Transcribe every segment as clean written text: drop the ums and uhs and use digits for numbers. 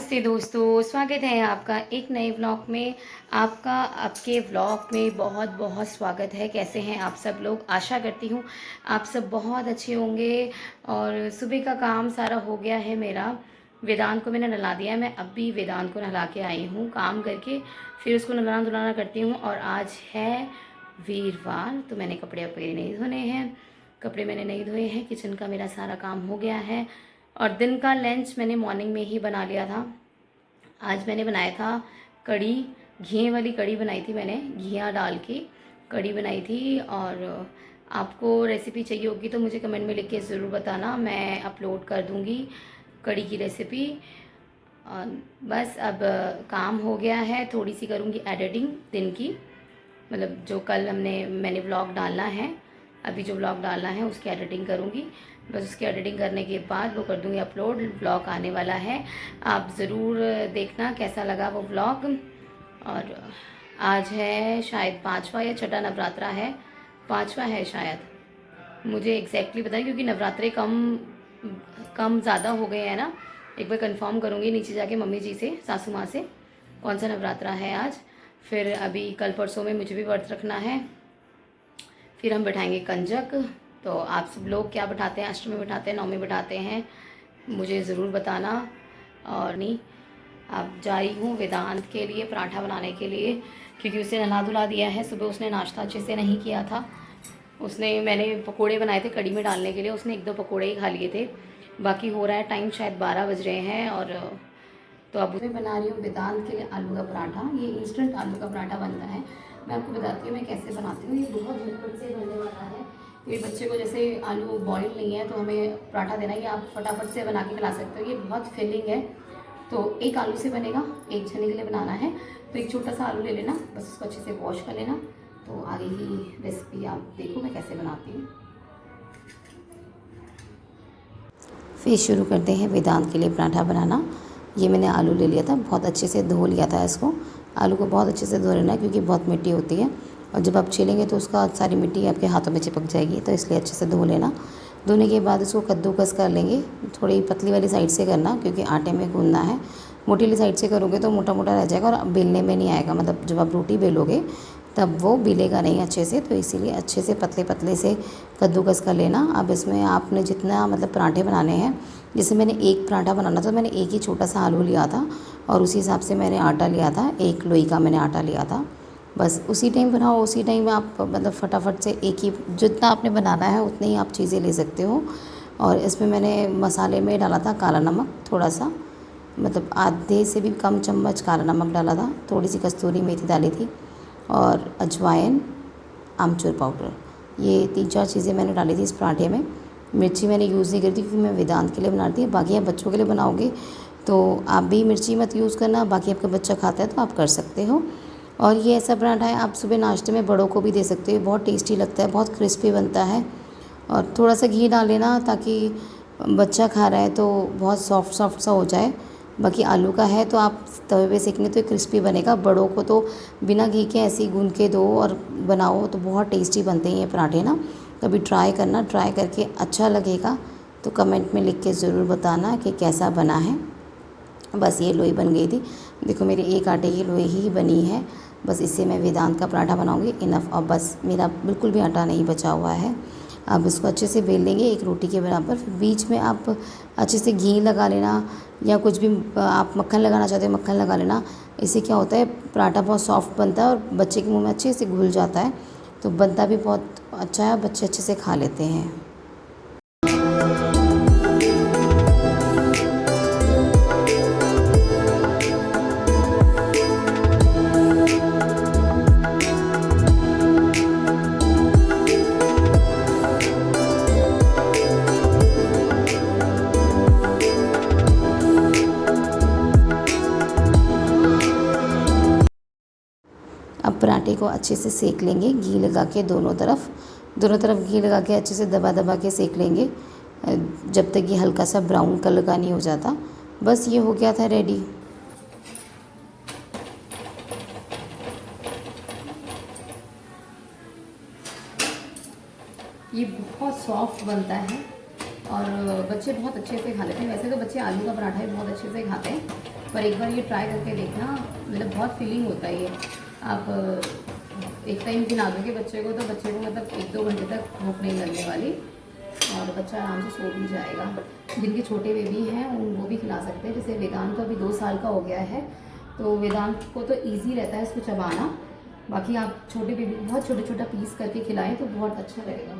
नमस्ते दोस्तों, स्वागत है आपका एक नए व्लॉग में। आपका आपके व्लॉग में बहुत बहुत स्वागत है। कैसे हैं आप सब लोग? आशा करती हूँ आप सब बहुत अच्छे होंगे। और सुबह का काम सारा हो गया है मेरा। वेदांत को मैंने नहला दिया है। मैं अभी वेदांत को नहला के आई हूँ काम करके, फिर उसको नहलाना धुलाना करती हूँ। और आज है वीरवार, तो मैंने कपड़े वपड़े नहीं धोने हैं। कपड़े मैंने नहीं धोए हैं। किचन का मेरा सारा काम हो गया है। और दिन का लंच मैंने मॉर्निंग में ही बना लिया था। आज मैंने बनाया था कढ़ी, घी वाली कढ़ी बनाई थी मैंने, घिया डाल के कढ़ी बनाई थी। और आपको रेसिपी चाहिए होगी तो मुझे कमेंट में लिख के ज़रूर बताना, मैं अपलोड कर दूँगी कढ़ी की रेसिपी। और बस अब काम हो गया है, थोड़ी सी करूँगी एडिटिंग दिन की, मतलब जो कल मैंने व्लॉग डालना है, अभी जो व्लॉग डालना है उसकी एडिटिंग करूँगी। बस उसकी एडिटिंग करने के बाद वो कर दूँगी अपलोड। व्लॉग आने वाला है, आप ज़रूर देखना कैसा लगा वो व्लॉग। और आज है शायद 5वां या छठा नवरात्रा है, 5वां है शायद, मुझे एग्जैक्टली पता नहीं क्योंकि नवरात्रे कम कम ज़्यादा हो गए हैं ना। एक बार कंफर्म करूँगी नीचे जाके मम्मी जी से, सासू माँ से, कौन सा नवरात्रा है आज। फिर अभी कल परसों में मुझे भी व्रत रखना है। फिर हम बैठाएंगे कंजक। तो आप सब लोग क्या बैठाते हैं? अष्टमी बैठाते हैं, नवमी बैठाते हैं, मुझे ज़रूर बताना। और नहीं, अब जा रही हूँ वेदांत के लिए पराठा बनाने के लिए, क्योंकि उसे नहला धुला दिया है। सुबह उसने नाश्ता अच्छे से नहीं किया था। मैंने पकोड़े बनाए थे कढ़ी में डालने के लिए, उसने एक दो पकोड़े ही खा लिए थे। बाकी हो रहा है टाइम शायद 12 बज रहे हैं। और तो अब मैं बना रही हूँ वेदांत के लिए आलू का पराठा। ये इंस्टेंट आलू का पराठा बनता है। मैं आपको बताती हूँ मैं कैसे बनाती हूँ। ये बहुत झटपट से बनने वाला है। ये बच्चे को जैसे आलू बॉईल नहीं है तो हमें पराठा देना, ये आप फटाफट से बना के खिला सकते हो। ये बहुत फिलिंग है। तो एक आलू से बनेगा, एक जने के लिए बनाना है। तो एक छोटा सा आलू ले लेना, बस उसको अच्छे से वॉश कर लेना। तो आगे की रेसिपी आप देखो मैं कैसे बनाती हूँ। फिर शुरू करते हैं वेदांत के लिए पराठा बनाना। ये मैंने आलू ले लिया था, बहुत अच्छे से धो लिया था इसको। आलू को बहुत अच्छे से धो लेना है क्योंकि बहुत मिट्टी होती है, और जब आप छीलेंगे तो उसका सारी मिट्टी आपके हाथों में चिपक जाएगी, तो इसलिए अच्छे से धो लेना। धोने के बाद इसको कद्दूकस कर लेंगे। थोड़ी पतली वाली साइड से करना क्योंकि आटे में गूंदना है। मोटी वाली साइड से करोगे तो मोटा मोटा रह जाएगा और बेलने में नहीं आएगा, मतलब जब आप रोटी बेलोगे तब वो बिलेगा नहीं अच्छे से। तो इसीलिए अच्छे से पतले पतले से कद्दूकस कर लेना। अब इसमें आपने जितना मतलब पराठे बनाने हैं, जैसे मैंने एक पराठा बनाना था, मैंने एक ही छोटा सा आलू लिया था और उसी हिसाब से मैंने आटा लिया था, एक लोई का मैंने आटा लिया था। बस उसी टाइम बनाओ, उसी टाइम आप मतलब फटाफट से एक ही, जितना आपने बनाना है उतनी ही आप चीज़ें ले सकते हो। और इसमें मैंने मसाले में डाला था काला नमक थोड़ा सा, मतलब आधे से भी कम चम्मच काला नमक डाला था, थोड़ी सी कस्तूरी मेथी डाली थी, और अजवाइन, आमचूर पाउडर, ये 3-4 चीज़ें मैंने डाली थी इस पराठे में। मिर्ची मैंने यूज़ नहीं करी थी क्योंकि मैं वेदांत के लिए बना रही थी। बाकी आप बच्चों के लिए बनाओगे तो आप भी मिर्ची मत यूज़ करना, बाकी आपका बच्चा खाता है तो आप कर सकते हो। और ये ऐसा पराठा है आप सुबह नाश्ते में बड़ों को भी दे सकते हो, बहुत टेस्टी लगता है, बहुत क्रिस्पी बनता है। और थोड़ा सा घी डाल लेना ताकि बच्चा खा रहा है तो बहुत सॉफ्ट सॉफ्ट सा हो जाए। बाकी आलू का है तो आप तवे पे सेकने तो क्रिस्पी बनेगा। बड़ों को तो बिना घी के ऐसे ही गूंद के दो और बनाओ तो बहुत टेस्टी बनते हैं ये पराठे ना। कभी ट्राई करना, ट्राई करके अच्छा लगेगा तो कमेंट में लिख के ज़रूर बताना कि कैसा बना है। बस ये लोई बन गई थी, देखो मेरी एक आटे की लोई ही बनी है। बस इससे मैं वेदांत का पराठा बनाऊंगी इनफ। और बस मेरा बिल्कुल भी आटा नहीं बचा हुआ है। अब इसको अच्छे से बेल लेंगे एक रोटी के बराबर। फिर बीच में आप अच्छे से घी लगा लेना, या कुछ भी आप मक्खन लगाना चाहते हो मक्खन लगा लेना। इससे क्या होता है पराठा बहुत सॉफ्ट बनता है और बच्चे के मुंह में अच्छे से घुल जाता है, तो बनता भी बहुत अच्छा है, बच्चे अच्छे से खा लेते हैं। अब पराठे को अच्छे से सेक लेंगे घी लगा के, दोनों तरफ घी लगा के अच्छे से दबा दबा के सेक लेंगे जब तक ये हल्का सा ब्राउन कलर का नहीं हो जाता। बस ये हो गया था रेडी। ये बहुत सॉफ्ट बनता है और बच्चे बहुत अच्छे से खा लेते हैं। वैसे तो बच्चे आलू का पराठा भी बहुत अच्छे से खाते हैं, पर एक बार ये ट्राई करके देखना, मतलब बहुत फीलिंग होता है ये। आप एक टाइम खिला दोगे बच्चे को तो बच्चे को मतलब 1-2 घंटे तक भूख नहीं लगने वाली और बच्चा आराम से सो भी जाएगा। जिनके छोटे बेबी हैं वो भी खिला सकते हैं। जैसे वेदांत तो अभी 2 साल का हो गया है, तो वेदांत को तो ईजी रहता है इसको चबाना। बाकी आप छोटे बेबी को बहुत छोटा छोटा पीस करके खिलाएं तो बहुत अच्छा रहेगा।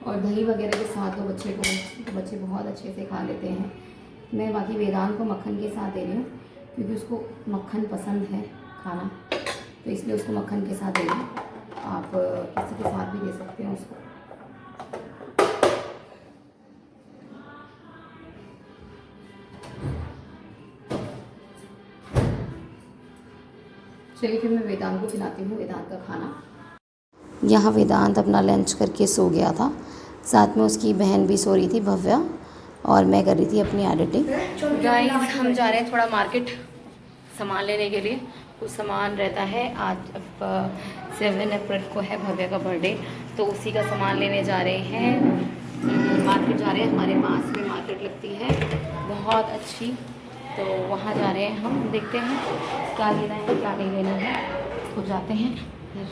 और दही वगैरह के साथ तो बच्चे बहुत अच्छे से खा लेते हैं। मैं बाकी वेदांत को मक्खन के साथ दे रही हूँ क्योंकि उसको मक्खन पसंद है खाना, तो इसलिए उसको मक्खन के साथ दे रही हूँ। आप किसी के साथ भी दे सकते हैं उसको। चलिए फिर मैं वेदांत को खिलाती हूँ वेदांत का खाना। यहाँ वेदांत अपना लंच करके सो गया था, साथ में उसकी बहन भी सो रही थी भव्या, और मैं कर रही थी अपनी एडिटिंग। गाइस हम जा रहे हैं थोड़ा मार्केट सामान लेने के लिए, कुछ सामान रहता है। आज अब 7 अप्रैल को है भव्या का बर्थडे, तो उसी का सामान लेने जा रहे हैं। मार्केट जा रहे हैं, हमारे पास में मार्केट लगती है बहुत अच्छी, तो वहाँ जा रहे हैं हम। देखते हैं क्या लेना है क्या नहीं लेना है, तो जाते हैं फिर।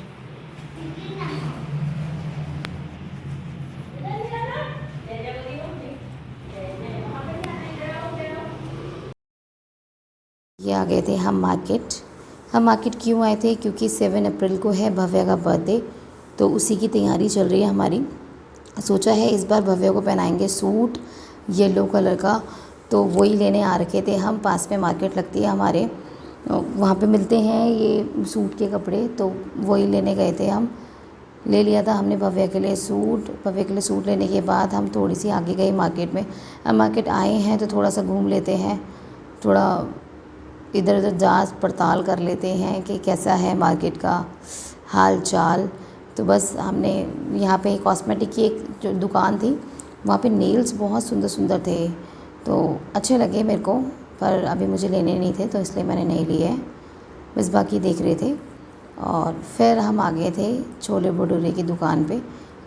ये आ गए थे हम मार्केट। हम मार्केट क्यों आए थे? क्योंकि 7 अप्रैल को है भव्या का बर्थडे, तो उसी की तैयारी चल रही है हमारी। सोचा है इस बार भव्या को पहनाएंगे सूट येलो कलर का, तो वही लेने आ रखे थे हम। पास में मार्केट लगती है हमारे, वहाँ पे मिलते हैं ये सूट के कपड़े, तो वही लेने गए थे हम। ले लिया था हमने भव्या के लिए सूट। भव्या के लिए सूट लेने के बाद हम थोड़ी सी आगे गए मार्केट में। अब मार्केट आए हैं तो थोड़ा सा घूम लेते हैं, थोड़ा इधर उधर जांच पड़ताल कर लेते हैं कि कैसा है मार्केट का हाल चाल। तो बस हमने यहाँ पे कॉस्मेटिक की एक जो दुकान थी, वहाँ पे नेल्स बहुत सुंदर सुंदर थे, तो अच्छे लगे मेरे को, पर अभी मुझे लेने नहीं थे तो इसलिए मैंने नहीं लिए, बस बाकी देख रहे थे। और फिर हम आ गए थे छोले भटूरे की दुकान पे।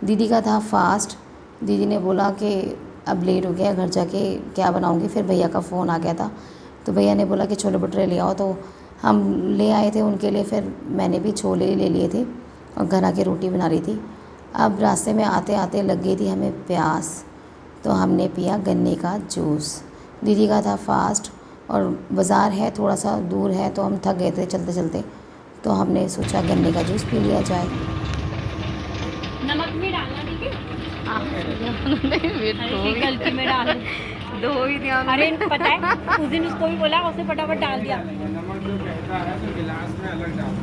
दीदी का था फास्ट, दीदी ने बोला कि अब लेट हो गया, घर जाके क्या बनाऊँगी। फिर भैया का फ़ोन आ गया था, तो भैया ने बोला कि छोले भटूरे ले आओ, तो हम ले आए थे उनके लिए। फिर मैंने भी छोले ले लिए थे और घर आके रोटी बना रही थी। अब रास्ते में आते आते लग गई थी हमें प्यास, तो हमने पिया गन्ने का जूस। दीदी का था फास्ट और बाज़ार है थोड़ा सा दूर है, तो हम थक गए थे चलते चलते, तो हमने सोचा गन्ने का जूस पी लिया जाए। नमक भी डालना, ठीक है? गलती में डाल दो ही दिया। अरे पता है उस दिन उसको भी बोला, उसने फटाफट डाल दिया। नमक जो कहता है तो गिलास में अलग डालो,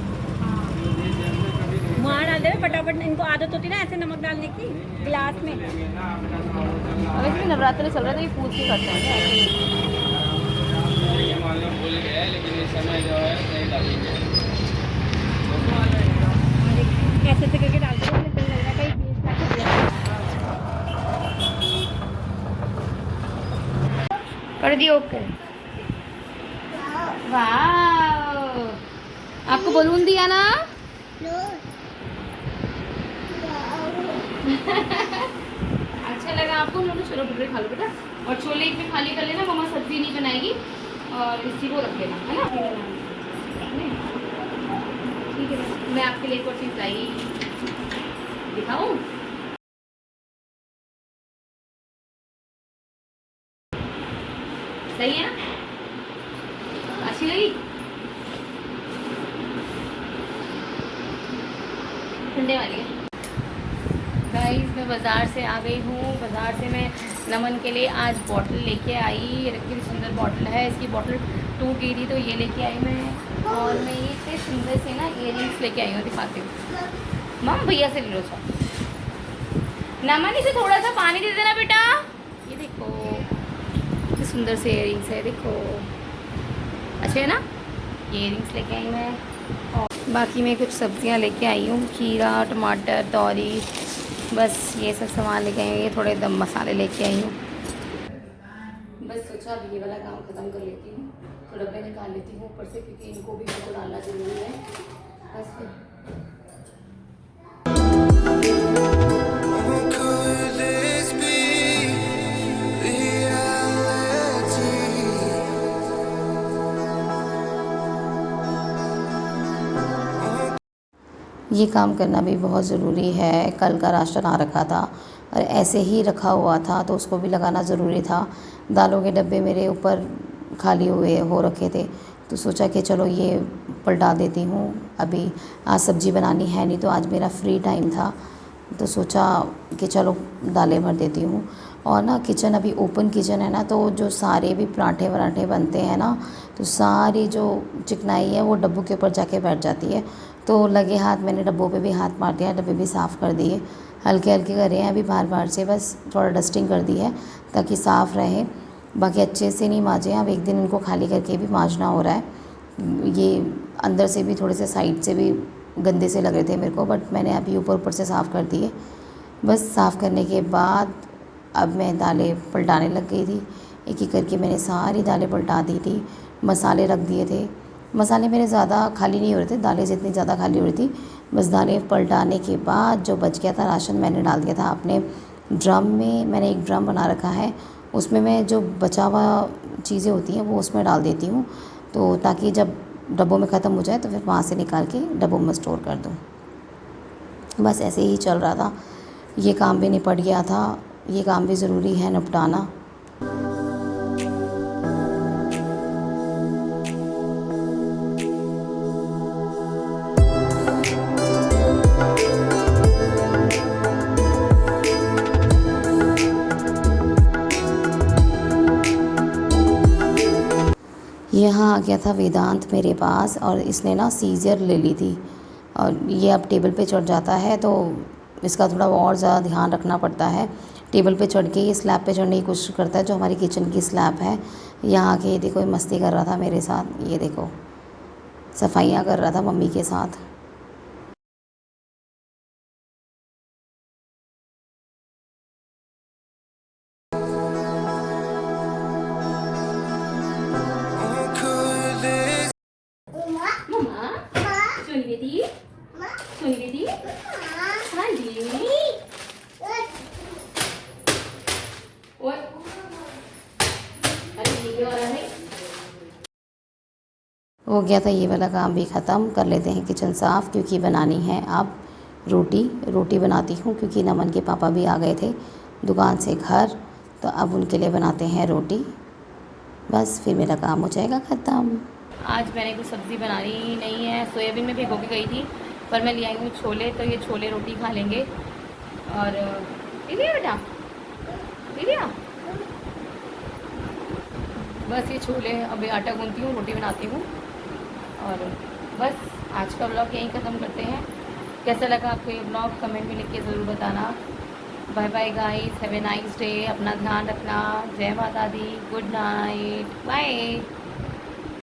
वहाँ डाल दे फटाफट। इनको आदत होती है ना ऐसे नमक डालने की गिलास में। वैसे नवरात्र चल रहा था, ये पूछ के करते हैं। मालूम भूल गया लेकिन इस समय जो है नहीं डालेंगे। कैसे से करके डाल दो, लग रहा है कहीं कर दी। ओके, वाह, आपको बलून दिया ना? अच्छा लगा आपको? चलो भटूरे खा लो बेटा, और छोले एक में खाली कर लेना, मम्मा सब्जी नहीं बनाएगी, और इसी को रख लेना, है ना? ठीक है, मैं आपके लिए एक और चीज़ लाई दिखाऊं? सही है ना? अच्छी लगी? ठंडे वाली है। गाइस मैं बाज़ार से आ गई हूँ। बाज़ार से मैं नमन के लिए आज बॉटल लेके आई। ये रखी सुंदर बॉटल है, इसकी बॉटल टूट गई थी तो ये लेके आई मैं। और मैं ये इतने सुंदर से ना इयररिंग्स लेके आई हूँ, दिखाती हूँ। मम भैया से ले लो सब। नमन इसे थोड़ा सा पानी दे देना बेटा। ये देखो कितने सुंदर से इयररिंग्स है, देखो अच्छे है ना? ये इयररिंग्स लेके आई मैं। और बाकी मैं कुछ सब्जियां लेके आई हूँ, खीरा, टमाटर, तौरी, बस ये सब सामान लेके आई हूँ। ये थोड़े दम मसाले लेके आई हूँ। बस सोचा अब ये वाला काम ख़त्म कर लेती हूँ, तो डब्बे निकाल लेती हूँ ऊपर से, क्योंकि इनको भी इनको डालना ज़रूरी है। बस फिर Could this be ये काम करना भी बहुत ज़रूरी है। कल का राशन आ रखा था और ऐसे ही रखा हुआ था तो उसको भी लगाना ज़रूरी था। दालों के डब्बे मेरे ऊपर खाली हुए हो रखे थे तो सोचा कि चलो ये पलटा देती हूँ। अभी आज सब्ज़ी बनानी है नहीं तो आज मेरा फ्री टाइम था तो सोचा कि चलो दालें भर देती हूँ। और ना किचन अभी ओपन किचन है ना तो जो सारे भी पराठे वराठे बनते हैं ना तो सारी जो चिकनाई है वो डब्बों के ऊपर जाके बैठ जाती है। तो लगे हाथ मैंने डब्बों पे भी हाथ मार दिया, डब्बे भी साफ़ कर दिए, हल्के हल्के करे हैं अभी बार बार से, बस थोड़ा डस्टिंग कर दी है ताकि साफ़ रहे। बाकी अच्छे से नहीं मांजे, अब एक दिन इनको खाली करके भी मांजना हो रहा है। ये अंदर से भी थोड़े से साइड से भी गंदे से लग रहे थे मेरे को, बट मैंने अभी ऊपर ऊपर से साफ़ कर दिए। बस साफ़ करने के बाद अब मैं दालें पलटाने लग गई थी। एक एक करके मैंने सारी दालें पलटा दी थी, मसाले रख दिए थे। मसाले मेरे ज़्यादा खाली नहीं हो रहे थे, दालें जितनी ज़्यादा खाली हो रही थी। बस दालें पलटाने के बाद जो बच गया था राशन मैंने डाल दिया था अपने ड्रम में। मैंने एक ड्रम बना रखा है, उसमें मैं जो बचा हुआ चीज़ें होती हैं वो उसमें डाल देती हूँ तो ताकि जब डब्बों में ख़त्म हो जाए तो फिर वहाँ से निकाल के डब्बों में स्टोर कर दूँ। बस ऐसे ही चल रहा था। ये काम भी निपट गया था, ये काम भी ज़रूरी है निपटाना। यहाँ आ गया था वेदांत मेरे पास और इसने ना सीज़र ले ली थी और ये अब टेबल पे चढ़ जाता है तो इसका थोड़ा और ज़्यादा ध्यान रखना पड़ता है। टेबल पे चढ़ के ये स्लैब पे चढ़ने की कोशिश करता है जो हमारी किचन की स्लैब है। यहाँ आके ये देखो ये मस्ती कर रहा था मेरे साथ, ये देखो सफाइयाँ कर रहा था मम्मी के साथ। मम्मा सोनी बेटी हाँ जी ओए अरे ये क्या हो रहा है हो गया था ये वाला काम भी ख़त्म। कर लेते हैं किचन साफ़ क्योंकि बनानी है अब रोटी बनाती हूँ क्योंकि नमन के पापा भी आ गए थे दुकान से घर, तो अब उनके लिए बनाते हैं रोटी। बस फिर मेरा काम हो जाएगा ख़त्म। आज मैंने कुछ सब्ज़ी बनानी ही नहीं है, सोयाबीन में भिगो के गई थी पर मैं ले आई हूँ छोले, तो ये छोले रोटी खा लेंगे। और लिया बेटा लिया, बस ये छोले अभी आटा गूंथती हूँ, रोटी बनाती हूँ और बस आज का व्लॉग यहीं ख़त्म करते हैं। कैसा लगा आपको ये व्लॉग कमेंट में लिख के ज़रूर बताना। Bye bye guys, have a nice day, अपना ध्यान रखना, जय माता दी, गुड नाइट, बाय।